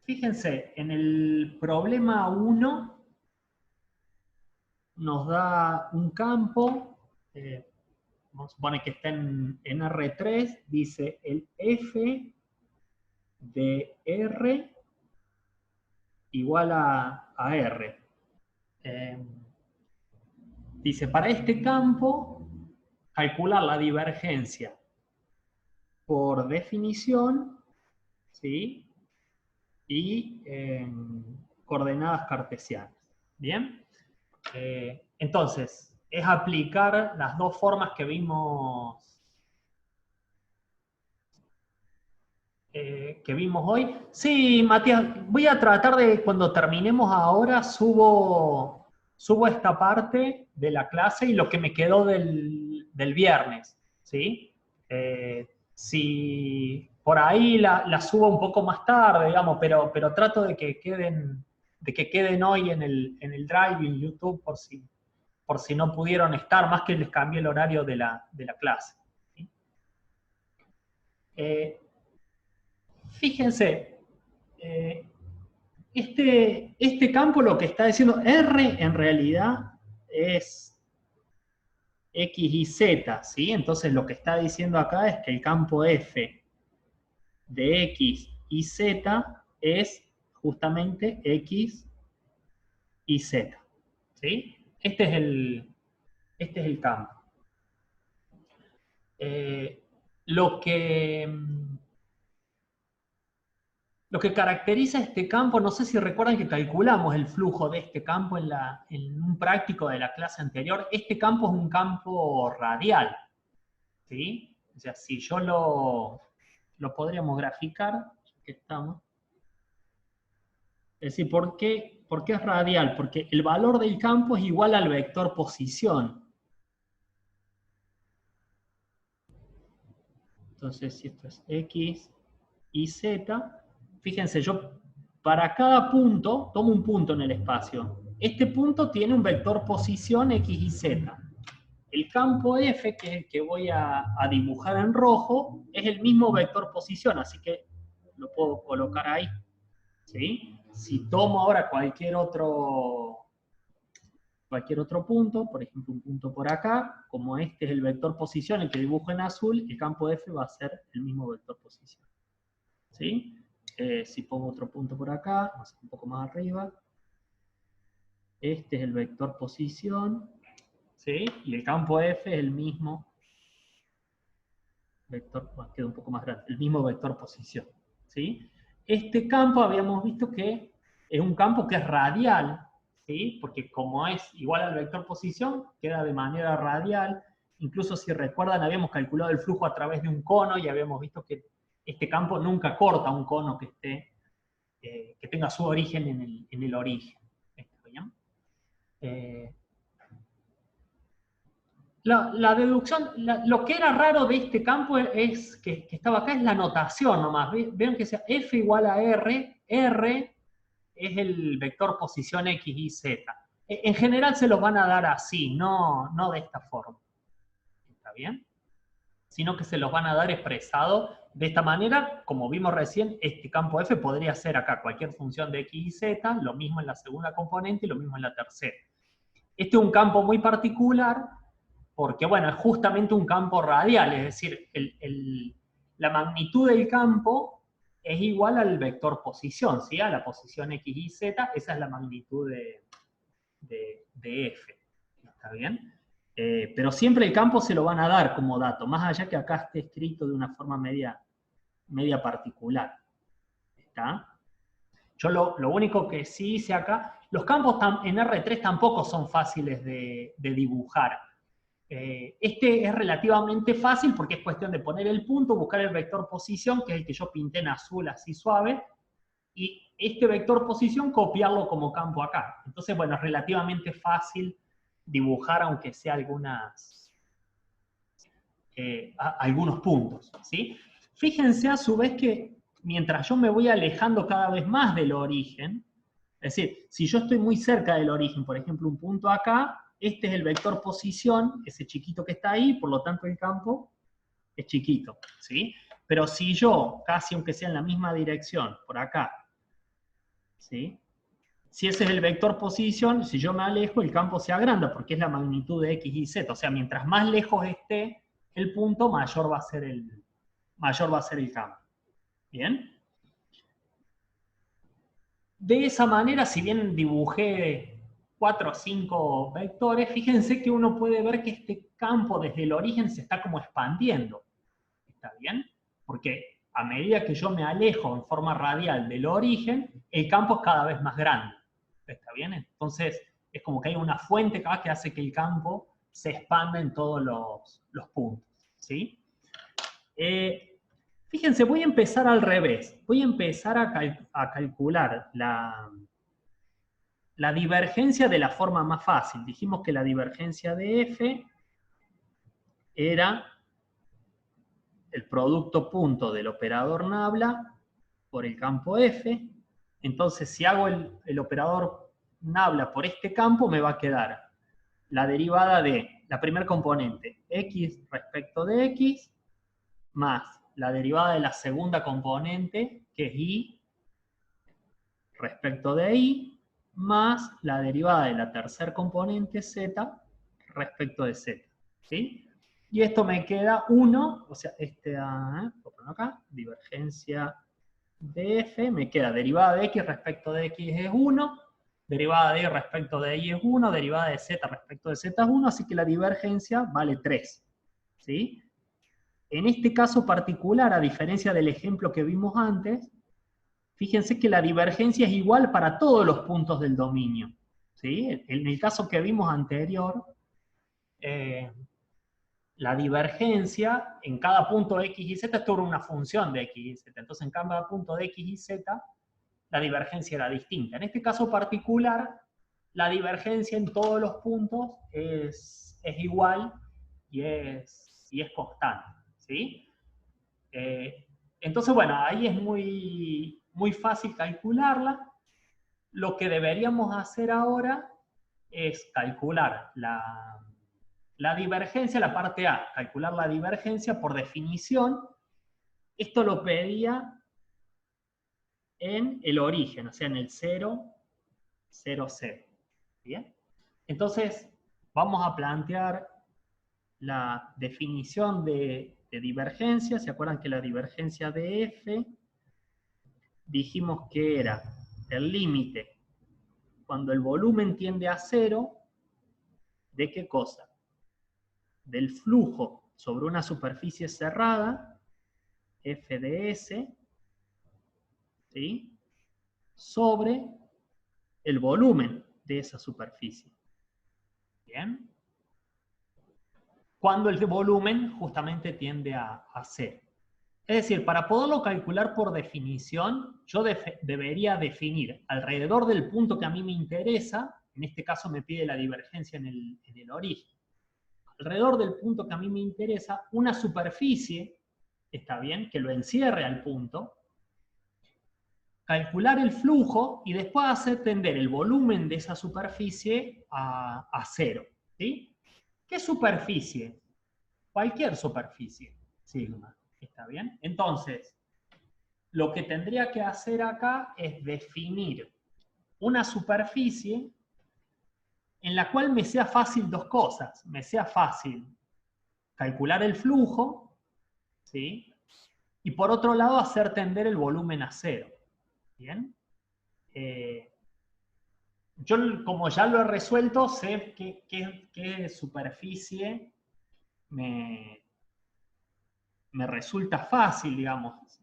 Fíjense, en el problema 1 nos da un campo, vamos a suponer que está en R3, dice el F de R igual a R. Dice, para este campo, calcular la divergencia por definición, ¿sí? Y coordenadas cartesianas. ¿Bien? Entonces, es aplicar las dos formas que vimos hoy. Sí, Matías, voy a tratar de, cuando terminemos ahora, subo esta parte de la clase y lo que me quedó del viernes, ¿sí? Si por ahí la subo un poco más tarde, digamos, pero trato de que queden hoy en el Drive y en YouTube por si no pudieron estar, más que les cambié el horario de la clase. ¿Sí? Fíjense, este campo lo que está diciendo, R en realidad es X y Z, ¿sí? Entonces lo que está diciendo acá es que el campo F de X y Z es justamente X y Z, ¿sí? Este es el campo. Lo que caracteriza este campo, no sé si recuerdan que calculamos el flujo de este campo en un práctico de la clase anterior. Este campo es un campo radial, ¿sí? O sea, si yo lo podríamos graficar, aquí estamos. Es decir, ¿por qué es radial? Porque el valor del campo es igual al vector posición. Entonces, si esto es X y Z, fíjense, yo para cada punto tomo un punto en el espacio. Este punto tiene un vector posición X y Z. El campo F, que es el que voy a dibujar en rojo, es el mismo vector posición, así que lo puedo colocar ahí. ¿Sí? Si tomo ahora cualquier otro punto, por ejemplo un punto por acá, como este es el vector posición, el que dibujo en azul, el campo F va a ser el mismo vector posición. ¿Sí? Si pongo otro punto por acá, un poco más arriba, este es el vector posición, ¿sí? Y el campo F es el mismo vector, queda un poco más grande, el mismo vector posición, ¿sí? Este campo habíamos visto que es un campo que es radial, ¿sí? Porque como es igual al vector posición, queda de manera radial. Incluso si recuerdan, habíamos calculado el flujo a través de un cono y habíamos visto que este campo nunca corta un cono que tenga su origen en el origen. ¿Está bien? La deducción, lo que era raro de este campo es que estaba acá es la notación nomás. Vean que sea F igual a R, R es el vector posición X, Y, Z. En general se los van a dar así, no de esta forma. ¿Está bien? Sino que se los van a dar expresado de esta manera. Como vimos recién, este campo F podría ser acá cualquier función de X y Z, lo mismo en la segunda componente y lo mismo en la tercera. Este es un campo muy particular porque, bueno, es justamente un campo radial, es decir, la magnitud del campo es igual al vector posición, ¿sí? A la posición X, Y, Z, esa es la magnitud de F. ¿Está bien? Pero siempre el campo se lo van a dar como dato, más allá que acá esté escrito de una forma media particular. ¿Está? Yo lo único que sí hice acá, los campos en R3 tampoco son fáciles de dibujar. Este es relativamente fácil porque es cuestión de poner el punto, buscar el vector posición, que es el que yo pinté en azul así suave, y este vector posición copiarlo como campo acá. Entonces, bueno, es relativamente fácil dibujar, aunque sea algunos puntos, ¿sí? Fíjense a su vez que mientras yo me voy alejando cada vez más del origen, es decir, si yo estoy muy cerca del origen, por ejemplo, un punto acá, este es el vector posición, ese chiquito que está ahí, por lo tanto el campo es chiquito, ¿sí? Pero si yo, casi aunque sea en la misma dirección, por acá, ¿sí? Si ese es el vector posición, si yo me alejo, el campo se agranda, porque es la magnitud de X y Z. O sea, mientras más lejos esté el punto, mayor va a ser el campo. ¿Bien? De esa manera, si bien dibujé 4 o 5 vectores, fíjense que uno puede ver que este campo desde el origen se está como expandiendo. ¿Está bien? Porque a medida que yo me alejo en forma radial del origen, el campo es cada vez más grande. ¿Está bien? Entonces, es como que hay una fuente acá que hace que el campo se expanda en todos los puntos. ¿Sí? Fíjense, voy a empezar al revés. Voy a empezar a calcular la divergencia de la forma más fácil. Dijimos que la divergencia de F era el producto punto del operador nabla por el campo F. Entonces, si hago el operador nabla por este campo, me va a quedar la derivada de la primer componente, x respecto de x, más la derivada de la segunda componente, que es y respecto de y, más la derivada de la tercer componente, z, respecto de z. ¿Sí? Y esto me queda 1, o sea, lo pongo acá, divergencia de f, me queda derivada de x respecto de x es 1, derivada de y respecto de y es 1, derivada de z respecto de z es 1, así que la divergencia vale 3. ¿Sí? En este caso particular, a diferencia del ejemplo que vimos antes, fíjense que la divergencia es igual para todos los puntos del dominio. ¿Sí? En el caso que vimos anterior, la divergencia en cada punto de x y z es toda una función de x y z. Entonces, en cada punto de x y z, la divergencia era distinta. En este caso particular, la divergencia en todos los puntos es igual y es constante. ¿Sí? Entonces, bueno, ahí es muy, muy fácil calcularla. Lo que deberíamos hacer ahora es calcular la divergencia, la parte A, calcular la divergencia por definición. Esto lo pedía en el origen, o sea, en el 0, 0, 0. ¿Bien? Entonces, vamos a plantear la definición de divergencia. ¿Se acuerdan que la divergencia de F dijimos que era el límite cuando el volumen tiende a 0, ¿de qué cosa? Del flujo sobre una superficie cerrada, F de S, ¿sí? Sobre el volumen de esa superficie. ¿Bien? Cuando el volumen justamente tiende a 0. Es decir, para poderlo calcular por definición, yo debería definir alrededor del punto que a mí me interesa, en este caso me pide la divergencia en el origen, alrededor del punto que a mí me interesa, una superficie, está bien, que lo encierre al punto, calcular el flujo y después hacer tender el volumen de esa superficie a 0. ¿Sí? ¿Qué superficie? Cualquier superficie, sigma. ¿Está bien? Entonces, lo que tendría que hacer acá es definir una superficie en la cual me sea fácil dos cosas. Me sea fácil calcular el flujo, ¿sí? Y por otro lado, hacer tender el volumen a 0. ¿Bien? Yo, como ya lo he resuelto, sé qué superficie me resulta fácil, digamos.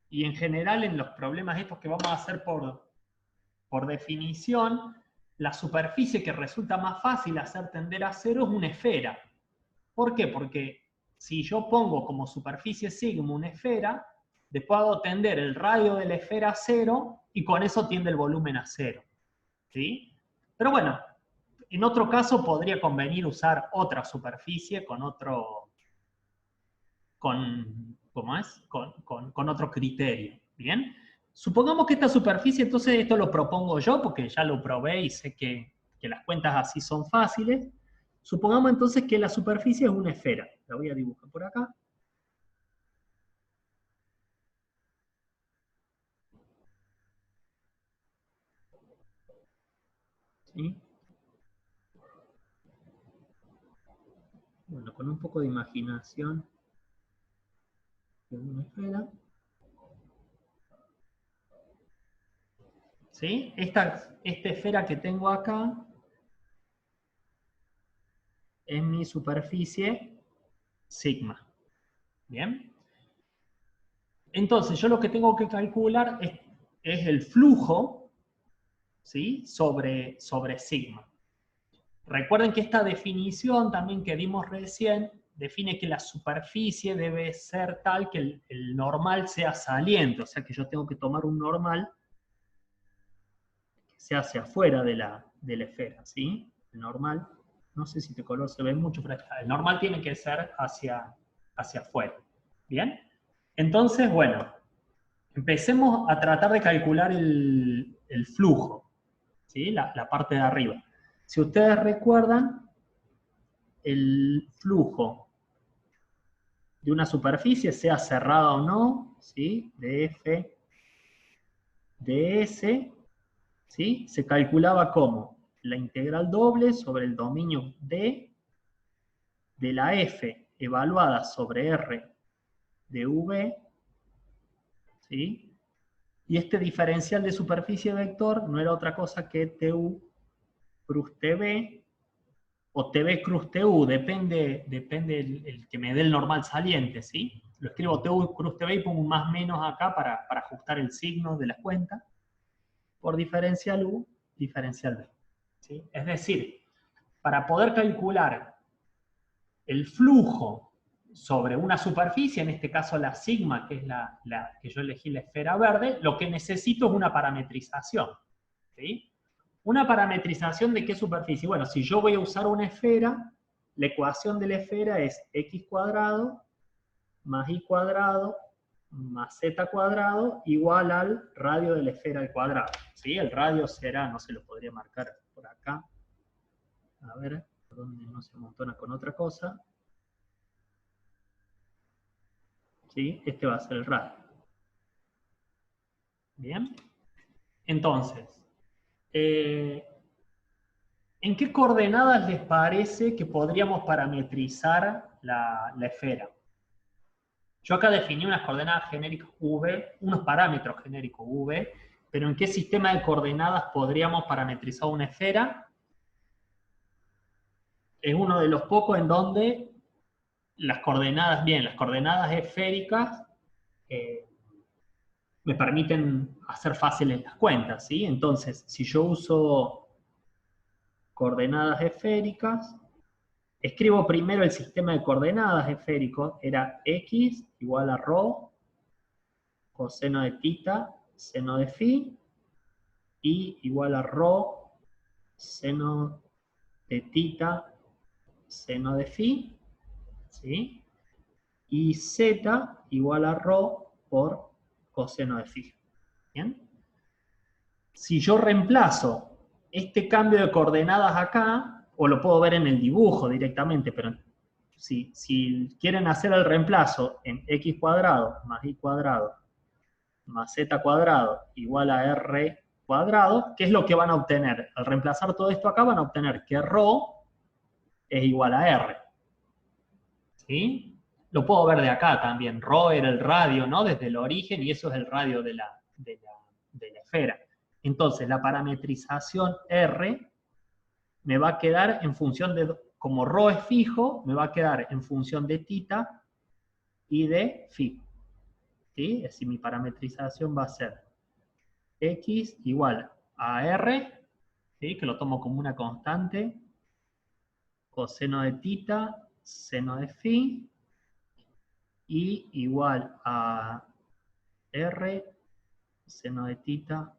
Y en general, en los problemas estos que vamos a hacer por definición, la superficie que resulta más fácil hacer tender a 0 es una esfera. ¿Por qué? Porque si yo pongo como superficie sigma una esfera, después hago tender el radio de la esfera a 0 y con eso tiende el volumen a 0. ¿Sí? Pero bueno, en otro caso podría convenir usar otra superficie con otro, ¿cómo es? Con otro criterio. ¿Bien? Supongamos que esta superficie, entonces esto lo propongo yo porque ya lo probé y sé que las cuentas así son fáciles. Supongamos entonces que la superficie es una esfera. La voy a dibujar por acá. ¿Sí? Bueno, con un poco de imaginación de una esfera. ¿Sí? Esta esfera que tengo acá es mi superficie sigma. ¿Bien? Entonces, yo lo que tengo que calcular es el flujo, ¿sí? sobre sigma. Recuerden que esta definición también que dimos recién define que la superficie debe ser tal que el normal sea saliente, o sea que yo tengo que tomar un normal que sea hacia afuera de la esfera, ¿sí? El normal, no sé si de color se ve mucho, pero el normal tiene que ser hacia afuera. ¿Bien? Entonces, bueno, empecemos a tratar de calcular el flujo, ¿sí? La parte de arriba. Si ustedes recuerdan, el flujo de una superficie, sea cerrada o no, ¿sí? De F, de S, ¿sí? Se calculaba como la integral doble sobre el dominio D de la F evaluada sobre R de V, ¿sí? Y este diferencial de superficie vector no era otra cosa que TU cruz TB o TB cruz TU, depende el que me dé el normal saliente, ¿sí? Lo escribo TU cruz TB y pongo un más menos acá para ajustar el signo de las cuentas, por diferencial U, diferencial B. ¿Sí? Es decir, para poder calcular el flujo sobre una superficie, en este caso la sigma, que es la que yo elegí la esfera verde, lo que necesito es una parametrización. ¿Sí? ¿Una parametrización de qué superficie? Bueno, si yo voy a usar una esfera, la ecuación de la esfera es x cuadrado más y cuadrado más z cuadrado igual al radio de la esfera al cuadrado. ¿Sí? El radio será, no se lo podría marcar por acá. A ver, por donde no se amontona con otra cosa. ¿Sí? Este va a ser el radio. Bien. Entonces, ¿en qué coordenadas les parece que podríamos parametrizar la esfera? Yo acá definí unas coordenadas genéricas V, unos parámetros genéricos V, pero ¿en qué sistema de coordenadas podríamos parametrizar una esfera? Es uno de los pocos en donde las coordenadas esféricas me permiten hacer fáciles las cuentas, ¿sí? Entonces, si yo uso coordenadas esféricas, escribo primero el sistema de coordenadas esférico, era x igual a rho, coseno de tita, seno de phi, y igual a rho, seno de tita, seno de phi, ¿sí? Y z igual a rho por coseno de phi. ¿Bien? Si yo reemplazo este cambio de coordenadas acá, o lo puedo ver en el dibujo directamente, pero si quieren hacer el reemplazo en x cuadrado más y cuadrado más z cuadrado igual a r cuadrado, ¿qué es lo que van a obtener? Al reemplazar todo esto acá van a obtener que rho es igual a r. ¿Sí? Lo puedo ver de acá también. Rho era el radio, ¿no? Desde el origen, y eso es el radio de la esfera. Entonces, la parametrización R me va a quedar en función de, como ρ es fijo, me va a quedar en función de tita y de phi. ¿Sí? Es decir, mi parametrización va a ser x igual a r, ¿sí? Que lo tomo como una constante, coseno de tita, seno de phi, y igual a r, seno de tita,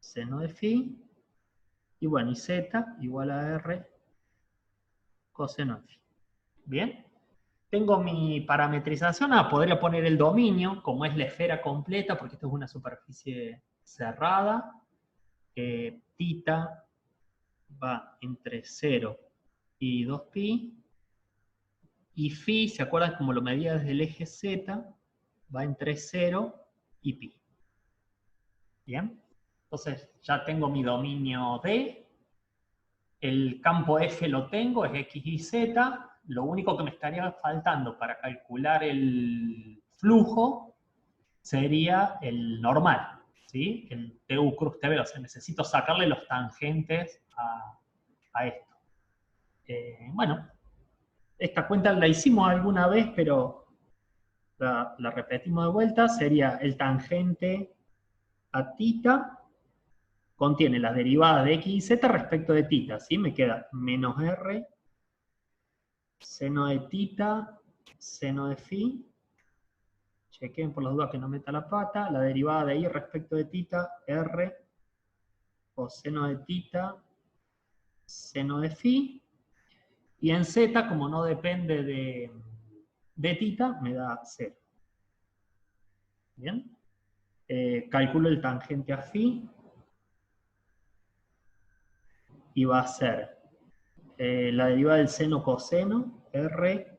seno de phi, y bueno, y z igual a r, coseno de phi. ¿Bien? Tengo mi parametrización, podría poner el dominio, como es la esfera completa, porque esto es una superficie cerrada. Tita va entre 0 y 2pi, y phi, ¿se acuerdan como lo medía desde el eje z? Va entre 0 y pi. ¿Bien? Entonces ya tengo mi dominio D, el campo F lo tengo, es X y Z, lo único que me estaría faltando para calcular el flujo sería el normal, ¿sí? El TU cruz TV, o sea, necesito sacarle los tangentes a esto. Bueno, esta cuenta la hicimos alguna vez, pero la repetimos de vuelta, sería el tangente a θ contiene las derivadas de x y z respecto de θ, ¿sí? Me queda menos r, seno de θ, seno de φ, chequen por las dudas que no meta la pata, la derivada de y respecto de θ, r, coseno de θ, seno de φ, y en z, como no depende de θ, me da 0. ¿Bien? Calculo el tangente a φ, y va a ser la derivada del seno coseno, r,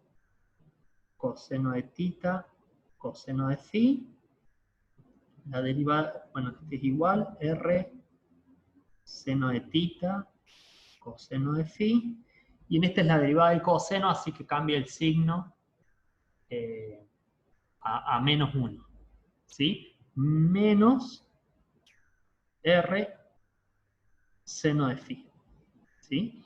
coseno de θ, coseno de φ, la derivada, bueno, este es igual, r, seno de θ, coseno de φ, y en esta es la derivada del coseno, así que cambia el signo a menos 1, ¿sí? Menos r, seno de φ, ¿sí?